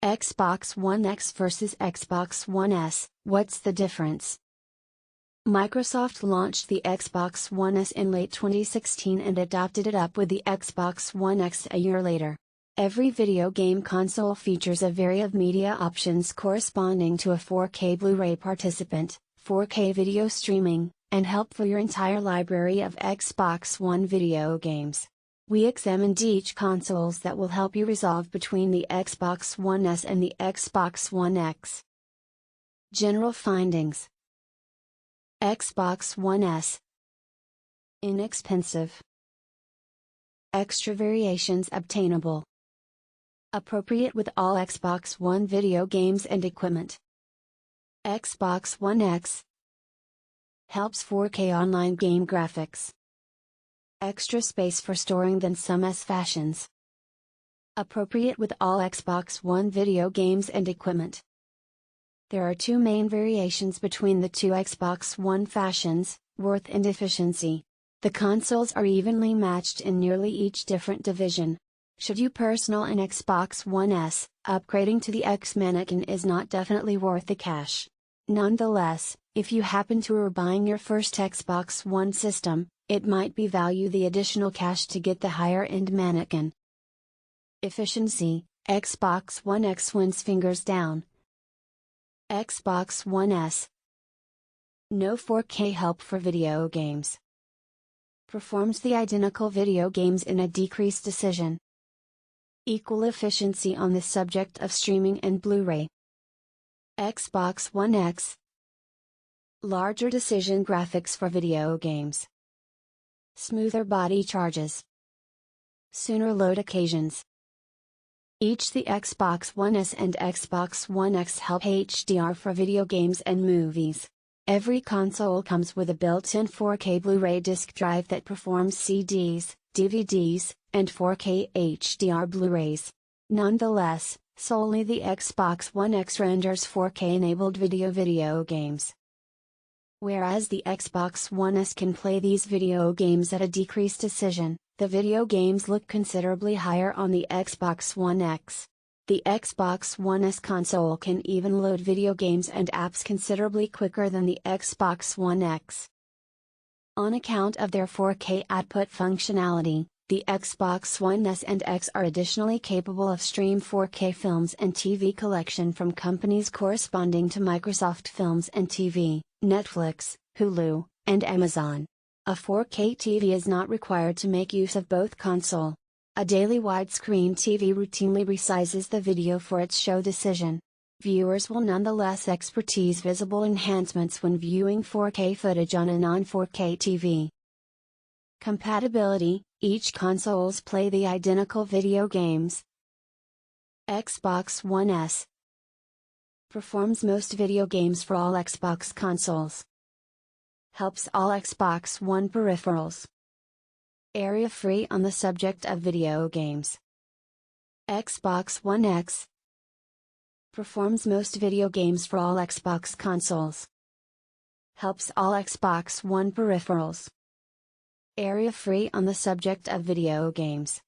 Xbox One X versus Xbox One S, what's the difference? Microsoft launched the Xbox One S in late 2016 and adopted it up with the Xbox One X a year later. Every video game console features a array of media options corresponding to a 4K Blu-ray participant, 4K video streaming, and help for your entire library of Xbox One video games. We examined each consoles that will help you resolve between the Xbox One S and the Xbox One X. General findings. Xbox One S. Inexpensive. Extra variations obtainable. Appropriate with all Xbox One video games and equipment. Xbox One X. Helps 4K online game graphics. Extra space for storing than some S fashions. Appropriate with all Xbox One video games and equipment. There are two main variations between the two Xbox One fashions, worth and efficiency. The consoles are evenly matched in nearly each different division. Should you personal an Xbox One S, upgrading to the X Mannequin is not definitely worth the cash. Nonetheless, if you happen to be buying your first Xbox One system, it might be value the additional cash to get the higher-end Mannequin. Efficiency, Xbox One X wins fingers down. Xbox One S. No 4K help for video games. Performs the identical video games in a decreased decision. Equal efficiency on the subject of streaming and Blu-ray. Xbox One X. Larger decision graphics for video games. Smoother body charges. Sooner load occasions. Each the Xbox One S and Xbox One X help HDR for video games and movies. Every console comes with a built-in 4K Blu-ray disc drive that performs CDs, DVDs, and 4K HDR Blu-rays. Nonetheless, solely the Xbox One X renders 4K-enabled video games. Whereas the Xbox One S can play these video games at a decreased decision, the video games look considerably higher on the Xbox One X. The Xbox One S console can even load video games and apps considerably quicker than the Xbox One X. On account of their 4K output functionality, the Xbox One S and X are additionally capable of stream 4K films and TV collection from companies corresponding to Microsoft Films and TV, Netflix, Hulu, and Amazon. A 4K TV is not required to make use of both console. A daily widescreen TV routinely resizes the video for its show decision. Viewers will nonetheless experience visible enhancements when viewing 4K footage on a non-4K TV. Compatibility, each consoles play the identical video games. Xbox One S. Performs most video games for all Xbox consoles. Helps all Xbox One peripherals. Area free on the subject of video games. Xbox One X. Performs most video games for all Xbox consoles. Helps all Xbox One peripherals. Area free on the subject of video games.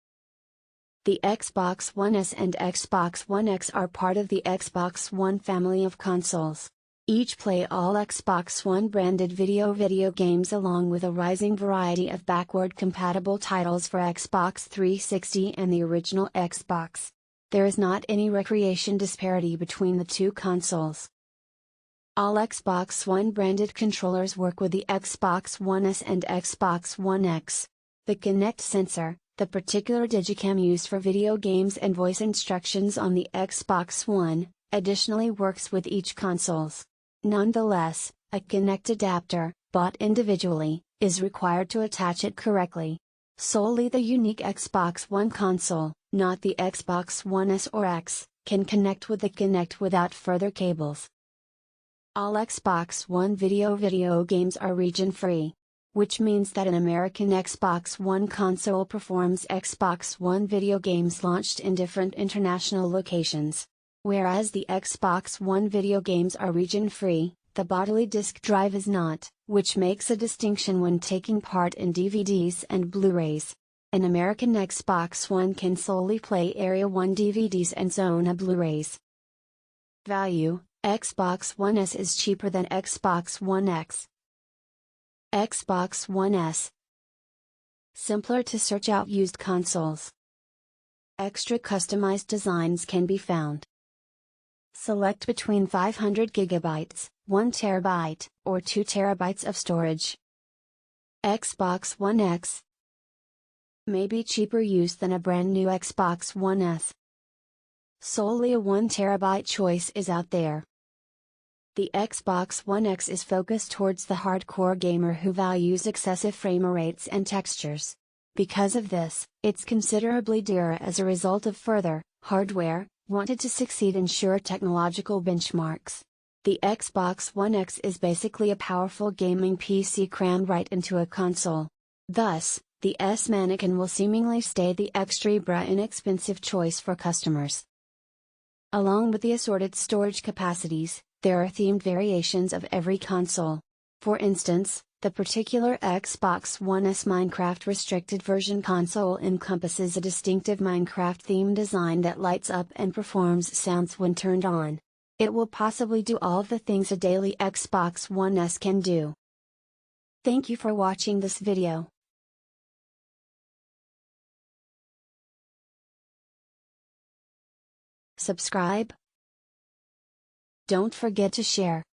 The Xbox One S and Xbox One X are part of the Xbox One family of consoles. Each play all Xbox One branded video games along with a rising variety of backward compatible titles for Xbox 360 and the original Xbox. There is not any recreation disparity between the two consoles. All Xbox One branded controllers work with the Xbox One S and Xbox One X. The Kinect sensor, the particular Digicam used for video games and voice instructions on the Xbox One, additionally works with each consoles. Nonetheless, a Kinect adapter, bought individually, is required to attach it correctly. Solely the unique Xbox One console, not the Xbox One S or X, can connect with the Kinect without further cables. All Xbox One video games are region-free, which means that an American Xbox One console performs Xbox One video games launched in different international locations. Whereas the Xbox One video games are region-free, the bodily disk drive is not, which makes a distinction when taking part in DVDs and Blu-rays. An American Xbox One can solely play Area 1 DVDs and Zona Blu-rays. Value: Xbox One S is cheaper than Xbox One X. Xbox One S. Simpler to search out used consoles. Extra customized designs can be found. Select between 500 GB, 1 TB, or 2 TB of storage. Xbox One X may be cheaper used than a brand new Xbox One S. Solely a 1 TB choice is out there. The Xbox One X is focused towards the hardcore gamer who values excessive frame rates and textures. Because of this, it's considerably dearer as a result of further hardware wanted to succeed in sure technological benchmarks. The Xbox One X is basically a powerful gaming PC crammed right into a console. Thus, the S mannequin will seemingly stay the extra inexpensive choice for customers. Along with the assorted storage capacities, there are themed variations of every console. For instance, the particular Xbox One S Minecraft restricted version console encompasses a distinctive Minecraft theme design that lights up and performs sounds when turned on. It will possibly do all of the things a daily Xbox One S can do. Thank you for watching this video. Subscribe. Don't forget to share.